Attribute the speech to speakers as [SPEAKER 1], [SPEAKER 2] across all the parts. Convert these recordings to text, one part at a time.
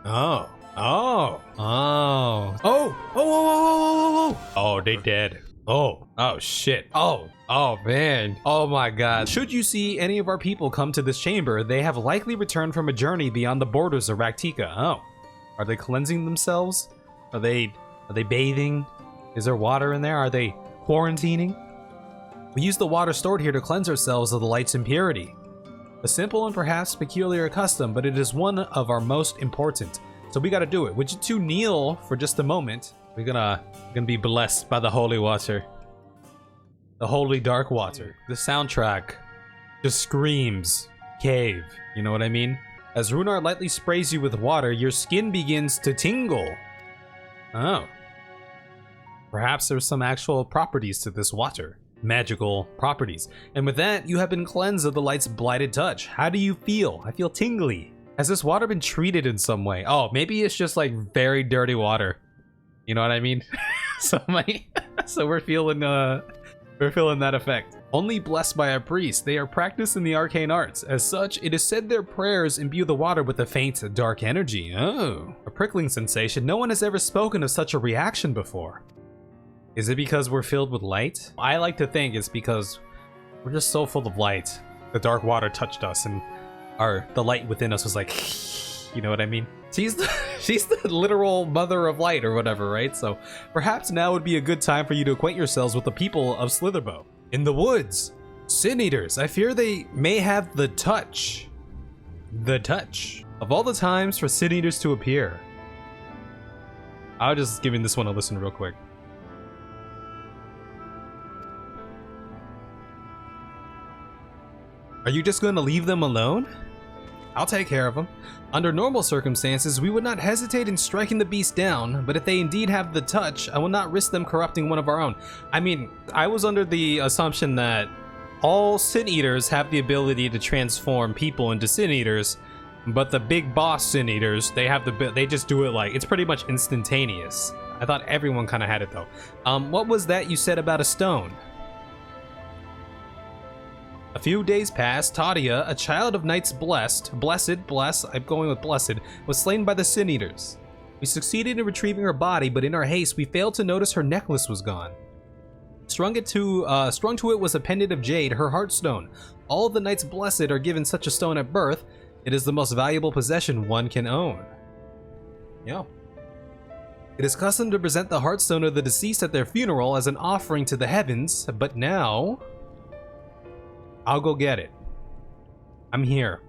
[SPEAKER 1] Oh. Oh. Oh. Oh. Oh. Oh. Oh. Oh. Oh, they dead. Oh. Oh, shit. Oh. Oh, man. Oh, my God. Should you see any of our people come to this chamber, they have likely returned from a journey beyond the borders of Rak'tika. Oh. Are they cleansing themselves? Are they bathing? Is there water in there? Are they quarantining? We use the water stored here to cleanse ourselves of the light's impurity. A simple and perhaps peculiar custom, but it is one of our most important. So we gotta do it. Would you two kneel for just a moment? We're gonna be blessed by the holy water. The holy dark water. The soundtrack just screams cave. You know what I mean? As Runar lightly sprays you with water, your skin begins to tingle. Oh. Perhaps there's some actual properties to this water. Magical properties. And with that, you have been cleansed of the light's blighted touch. How do you feel? I feel tingly. Has this water been treated in some way? Oh, maybe it's just like very dirty water. You know what I mean? So we're feeling that effect. Only blessed by a priest, they are practiced in the arcane arts. As such, it is said their prayers imbue the water with a faint, dark energy. Oh, a prickling sensation. No one has ever spoken of such a reaction before. Is it because we're filled with light? I like to think it's because we're just so full of light. The dark water touched us and the light within us was like, you know what I mean? She's the literal mother of light or whatever, right? So perhaps now would be a good time for you to acquaint yourselves with the people of Slitherbow. In the woods, Sin Eaters. I fear they may have the touch. The touch. Of all the times for Sin Eaters to appear. I'll just giving this one a listen real quick. Are you just going to leave them alone? I'll take care of them. Under normal circumstances, we would not hesitate in striking the beast down, but if they indeed have the touch, I will not risk them corrupting one of our own. I mean, I was under the assumption that all Sin Eaters have the ability to transform people into Sin Eaters, but the big boss Sin Eaters, they just do it like, it's pretty much instantaneous. I thought everyone kind of had it though. What was that you said about a stone? A few days passed, Tadia, a child of knights blessed, I'm going with blessed, was slain by the Sin Eaters. We succeeded in retrieving her body, but in our haste, we failed to notice her necklace was gone. Strung to it was a pendant of jade, her heartstone. All of the knights blessed are given such a stone at birth. It is the most valuable possession one can own. Yeah. It is custom to present the heartstone of the deceased at their funeral as an offering to the heavens, but now I'll go get it. I'm here.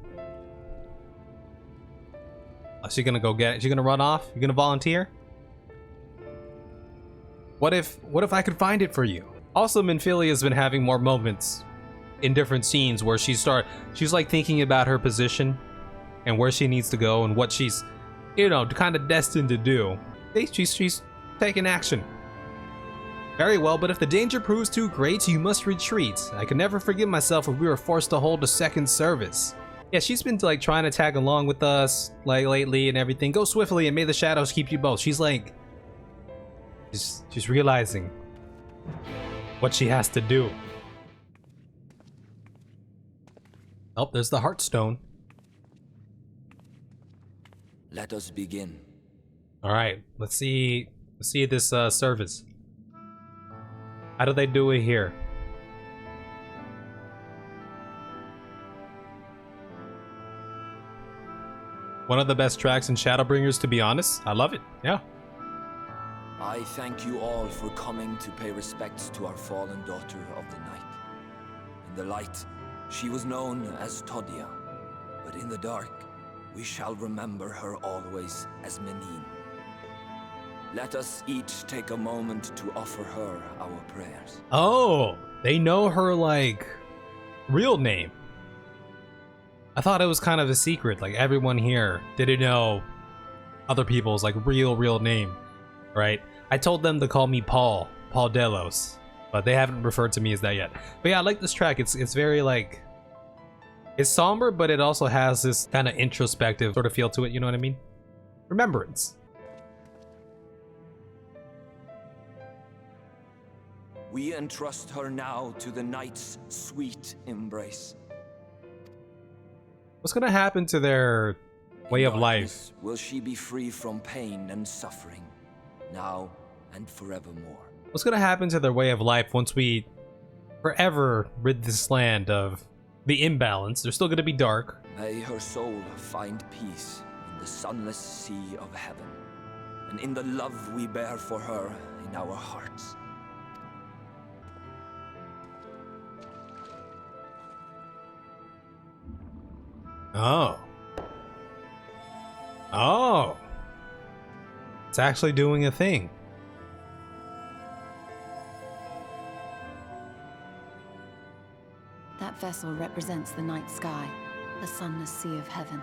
[SPEAKER 1] Is she gonna go get it? Is she gonna run off? You gonna volunteer? What if I could find it for you? Also, Minphilia's been having more moments in different scenes where she's like thinking about her position and where she needs to go and what she's, you know, kind of destined to do. She's taking action. Very well, but if the danger proves too great, you must retreat. I can never forgive myself if we were forced to hold a second service. Yeah, she's been like trying to tag along with us like lately and everything. Go swiftly and may the shadows keep you both. She's like, she's realizing what she has to do. Oh, there's the Heartstone.
[SPEAKER 2] Let us begin.
[SPEAKER 1] All right, let's see this service. How do they do it here? One of the best tracks in Shadowbringers, to be honest. I love it. Yeah.
[SPEAKER 2] I thank you all for coming to pay respects to our fallen daughter of the night. In the light, she was known as Tadia, but in the dark, we shall remember her always as Menin. Let us each take a moment to offer her our prayers.
[SPEAKER 1] Oh, they know her, like, real name. I thought it was kind of a secret, like everyone here didn't know other people's, like, real name, right? I told them to call me Paul Delos, but they haven't referred to me as that yet. But yeah, I like this track. It's very, like, it's somber, but it also has this kind of introspective sort of feel to it, you know what I mean? Remembrance.
[SPEAKER 2] We entrust her now to the night's sweet embrace.
[SPEAKER 1] What's gonna happen to their Way of life.
[SPEAKER 2] Darkness will she be free from pain and suffering, now and forevermore.
[SPEAKER 1] What's gonna happen to their way of life once we forever rid this land of the imbalance? They're still gonna be dark.
[SPEAKER 2] May her soul find peace in the sunless sea of heaven, and in the love we bear for her in our hearts.
[SPEAKER 1] Oh. Oh. It's actually doing a thing.
[SPEAKER 3] That vessel represents the night sky, the sunless sea of heaven.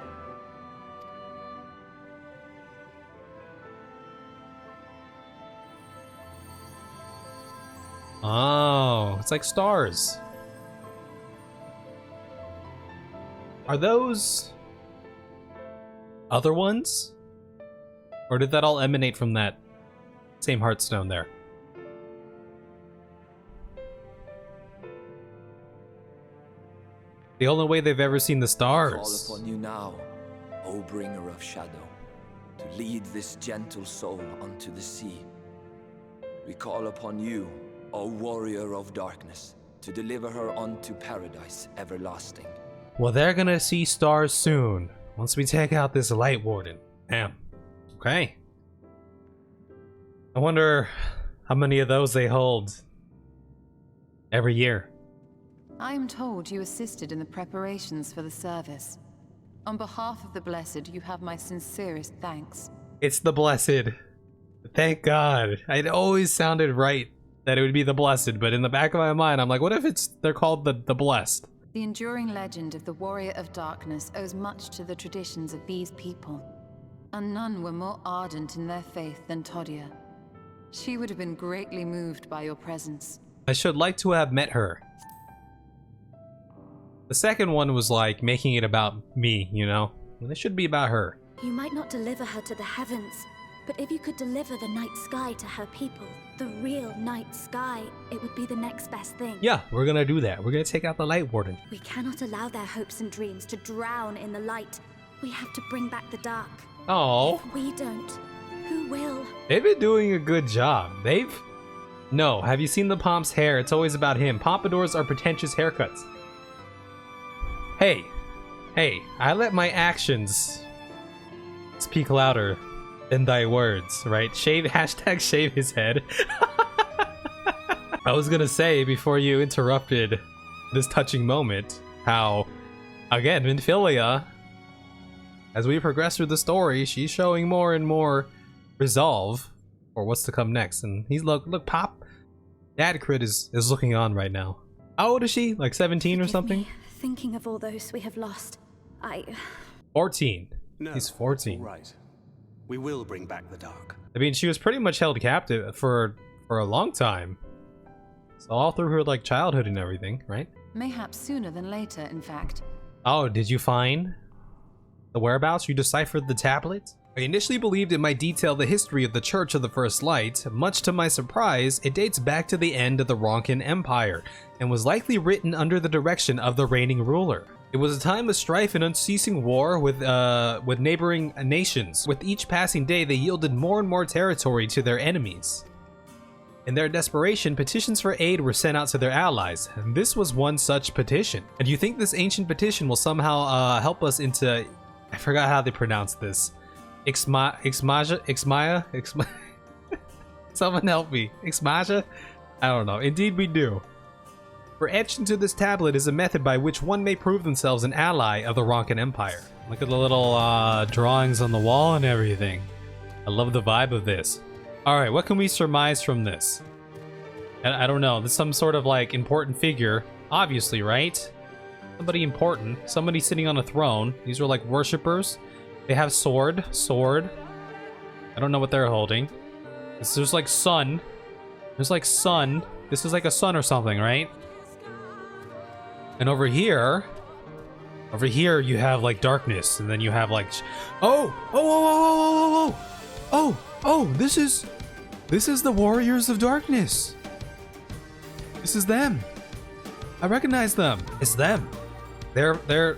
[SPEAKER 1] Oh, it's like stars. Are those other ones? Or did that all emanate from that same Hearthstone there? The only way they've ever seen the stars.
[SPEAKER 2] Call upon you now, O bringer of shadow, to lead this gentle soul unto the sea. We call upon you, O warrior of darkness, to deliver her unto paradise everlasting.
[SPEAKER 1] Well, they're gonna see stars soon, once we take out this Light Warden. Damn. Okay. I wonder how many of those they hold every year.
[SPEAKER 3] I am told you assisted in the preparations for the service. On behalf of the Blessed, you have my sincerest thanks.
[SPEAKER 1] It's the Blessed. Thank God. It always sounded right that it would be the Blessed, but in the back of my mind, I'm like, what if they're called the Blessed?
[SPEAKER 3] The enduring legend of the Warrior of Darkness owes much to the traditions of these people, and none were more ardent in their faith than Todia. She would have been greatly moved by your presence.
[SPEAKER 1] I should like to have met her. The second one was like making it about me, you know? And it should be about her.
[SPEAKER 4] You might not deliver her to the heavens, but if you could deliver the night sky to her people, the real night sky, it would be the next best thing.
[SPEAKER 1] Yeah, we're gonna do that. We're gonna take out the Light Warden.
[SPEAKER 4] We cannot allow their hopes and dreams to drown in the light. We have to bring back the dark.
[SPEAKER 1] Oh,
[SPEAKER 4] If we don't, who will?
[SPEAKER 1] they've been doing a good job. No, have you seen the Pomp's hair? It's always about him. Pompadours are pretentious haircuts. Hey, I let my actions speak louder than thy words, right? Hashtag shave his head. I was gonna say, before you interrupted this touching moment, how, again, Minfilia, as we progress through the story, she's showing more and more resolve for what's to come next. And he's look, Pop, Dad Crit is looking on right now. How old is she? Like 17 or
[SPEAKER 4] Forgive
[SPEAKER 1] something?
[SPEAKER 4] me, thinking of all those we have lost,
[SPEAKER 1] 14.
[SPEAKER 5] No,
[SPEAKER 1] He's 14.
[SPEAKER 5] all right. We will bring back the dark.
[SPEAKER 1] I mean, she was pretty much held captive for a long time. So all through her like childhood and everything, right?
[SPEAKER 3] Mayhaps sooner than later, in fact.
[SPEAKER 1] Oh, did you find the whereabouts? You deciphered the tablet? I initially believed it might detail the history of the Church of the First Light. Much to my surprise, it dates back to the end of the Ronkin Empire, and was likely written under the direction of the reigning ruler. It was a time of strife and unceasing war with neighboring nations. With each passing day, they yielded more and more territory to their enemies. In their desperation, petitions for aid were sent out to their allies, and this was one such petition. And you think this ancient petition will somehow help us into... I forgot how they pronounce this. Ixmaja? Someone help me. Ixmaja? I don't know. Indeed we do. For etched into this tablet is a method by which one may prove themselves an ally of the Ronkin Empire. Look at the little drawings on the wall and everything. I love the vibe of this. Alright, what can we surmise from this? I don't know. This is some sort of like important figure. Obviously, right? Somebody important. Somebody sitting on a throne. These are like worshippers. They have sword. I don't know what they're holding. There's like sun. There's like sun. This is like a sun or something, right? And over here you have like darkness, and then you have like, oh, this is the Warriors of Darkness. This is them. I recognize them. It's them. They're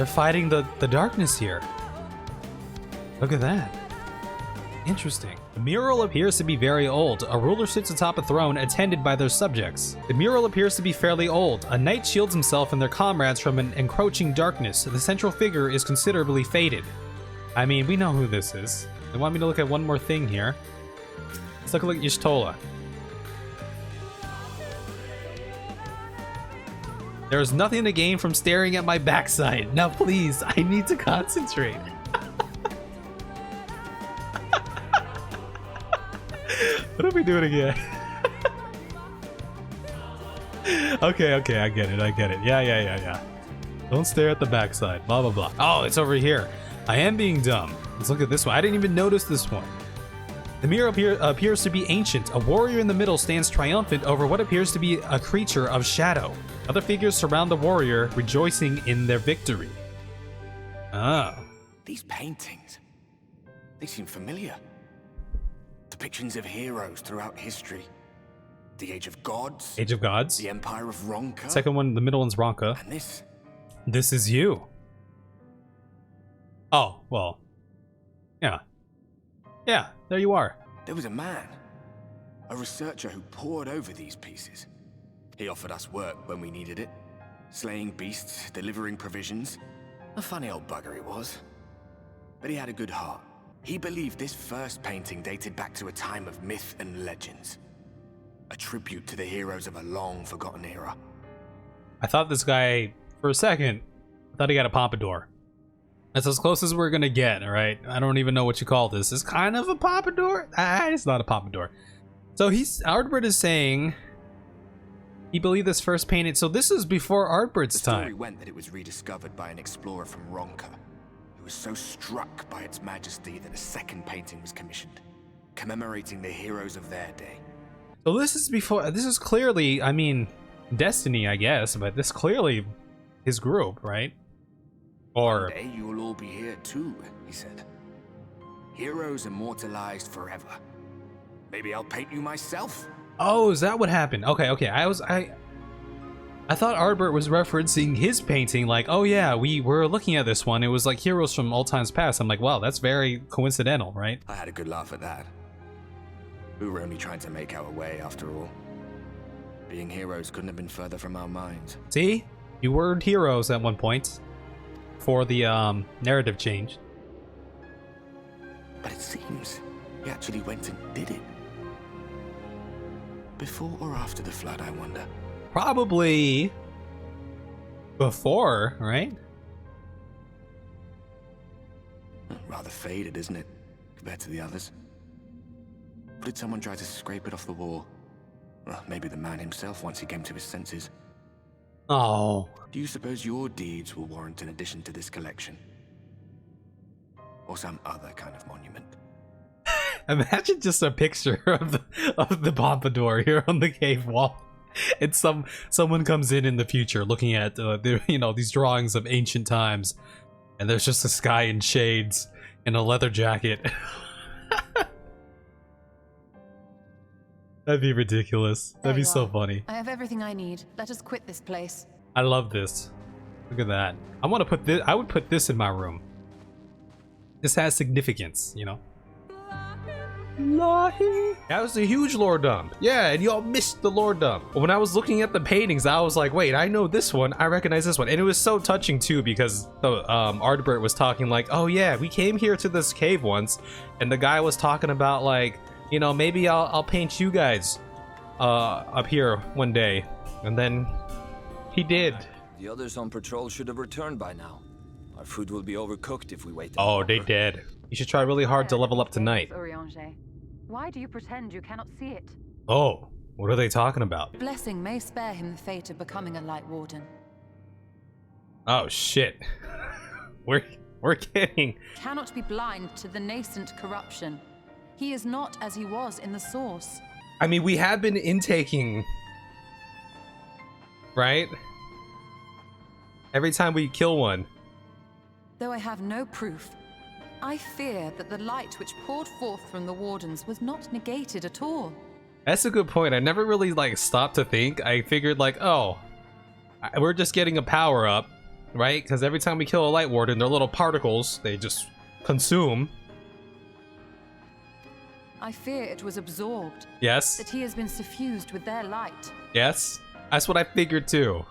[SPEAKER 1] fighting the darkness here. Look at that. Interesting. The mural appears to be very old. A ruler sits atop a throne attended by their subjects. The mural appears to be fairly old. A knight shields himself and their comrades from an encroaching darkness. The central figure is considerably faded. I mean, we know who this is. They want me to look at one more thing here. Let's look at Y'shtola. There is nothing to gain from staring at my backside. Now please, I need to concentrate. What are we doing again? Okay, I get it. Yeah. Don't stare at the backside. Blah, blah, blah. Oh, it's over here. I am being dumb. Let's look at this one. I didn't even notice this one. The mural appears to be ancient. A warrior in the middle stands triumphant over what appears to be a creature of shadow. Other figures surround the warrior, rejoicing in their victory. Oh.
[SPEAKER 5] These paintings, they seem familiar. Depictions of heroes throughout history. The Age of Gods.
[SPEAKER 1] Age of Gods.
[SPEAKER 5] The Empire of Ronka.
[SPEAKER 1] Second one, the middle one's Ronka.
[SPEAKER 5] And this.
[SPEAKER 1] This is you. Oh, well. Yeah. Yeah, there you are.
[SPEAKER 5] There was a man. A researcher who pored over these pieces. He offered us work when we needed it. Slaying beasts, delivering provisions. A funny old bugger he was. But he had a good heart. He believed this first painting dated back to a time of myth and legends. A tribute to the heroes of a long-forgotten era.
[SPEAKER 1] I thought this guy, for a second, I thought he got a pompadour. That's as close as we're gonna get, alright? I don't even know what you call this. It's kind of a pompadour? It's not a pompadour. So Ardbert is saying he believed this first painted, so this is before Ardbert's time.
[SPEAKER 5] The story went that it was rediscovered by an explorer from Ronka, who was so struck by its majesty that a second painting was commissioned, commemorating the heroes of their day.
[SPEAKER 1] So this is clearly, I mean, Destiny, I guess, but this clearly his group, right? Or
[SPEAKER 5] one day you'll all be here too, he said. Heroes immortalized forever. Maybe I'll paint you myself.
[SPEAKER 1] oh, is that what happened? Okay. I thought Ardbert was referencing his painting, like, oh yeah, we were looking at this one. It was like heroes from old times past. I'm like, wow, that's very coincidental, right?
[SPEAKER 5] I had a good laugh at that. We were only trying to make our way after all. Being heroes couldn't have been further from our minds.
[SPEAKER 1] See? You were heroes at one point. For the narrative change.
[SPEAKER 5] But it seems he actually went and did it. Before or after the flood, I wonder.
[SPEAKER 1] Probably before, right?
[SPEAKER 5] Rather faded, isn't it, compared to the others? Or did someone try to scrape it off the wall? Well, maybe the man himself once he came to his senses.
[SPEAKER 1] Oh.
[SPEAKER 5] Do you suppose your deeds will warrant an addition to this collection? Or some other kind of monument?
[SPEAKER 1] Imagine just a picture of the pompadour here on the cave wall. And someone comes in the future looking at these drawings of ancient times, and there's just a sky in shades and a leather jacket. That'd be ridiculous. That'd be so funny.
[SPEAKER 3] I have everything I need. Let us quit this place.
[SPEAKER 1] I love this. Look at that. I want to put this. I would put this in my room. This has significance, you know. That was a huge lore dump. Yeah, and y'all missed the lore dump. When I was looking at the paintings, I was like, wait, I know this one. I recognize this one. And it was so touching too, because Ardbert was talking like, oh yeah, we came here to this cave once, and the guy was talking about like, you know, maybe I'll paint you guys up here one day. And then he did.
[SPEAKER 2] The others on patrol should have returned by now. Our food will be overcooked if we wait.
[SPEAKER 1] Oh, they did. You should try really hard to level up tonight.
[SPEAKER 3] Why do you pretend you cannot see it?
[SPEAKER 1] Oh, what are they talking about?
[SPEAKER 3] Blessing may spare him the fate of becoming a Light Warden.
[SPEAKER 1] Oh shit. We're kidding.
[SPEAKER 3] Cannot be blind to the nascent corruption. He is not as he was in the source.
[SPEAKER 1] I mean, we have been intaking, right? Every time we kill one.
[SPEAKER 3] Though I have no proof, I fear that the light which poured forth from the Wardens was not negated at all.
[SPEAKER 1] That's a good point. I never really like stopped to think. I figured like, oh, we're just getting a power up, right? Because every time we kill a Light Warden, their little particles, they just consume,
[SPEAKER 3] I fear it was absorbed.
[SPEAKER 1] Yes.
[SPEAKER 3] That he has been suffused with their light.
[SPEAKER 1] Yes. That's what I figured too.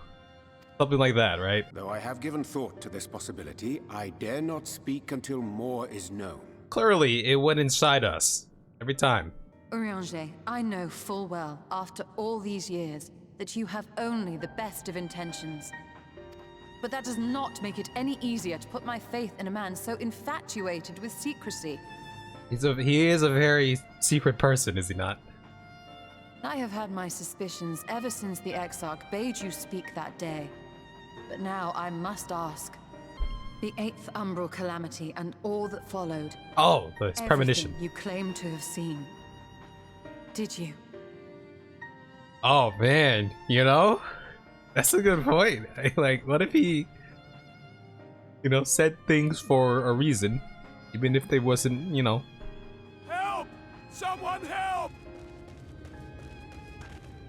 [SPEAKER 1] Something like that, right?
[SPEAKER 6] Though I have given thought to this possibility, I dare not speak until more is known.
[SPEAKER 1] Clearly, it went inside us. Every time.
[SPEAKER 3] Urianger, I know full well, after all these years, that you have only the best of intentions. But that does not make it any easier to put my faith in a man so infatuated with secrecy.
[SPEAKER 1] He is a very secret person, is he not?
[SPEAKER 3] I have had my suspicions ever since the Exarch bade you speak that day. But now I must ask. The 8th Umbral Calamity and all that followed.
[SPEAKER 1] Oh, the premonition.
[SPEAKER 3] You claim to have seen. Did you?
[SPEAKER 1] Oh man, you know? That's a good point. Like, what if he, you know, said things for a reason, even if they wasn't, you know.
[SPEAKER 7] Help! Someone help!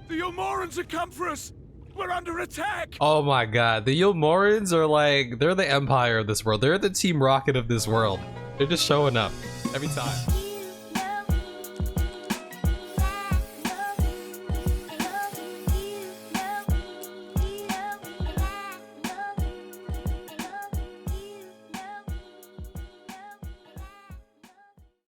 [SPEAKER 7] The Yulmorans have come for us! We're under attack!
[SPEAKER 1] Oh my god, the Yulmorans are like, they're the empire of this world. They're the Team Rocket of this world. They're just showing up every time.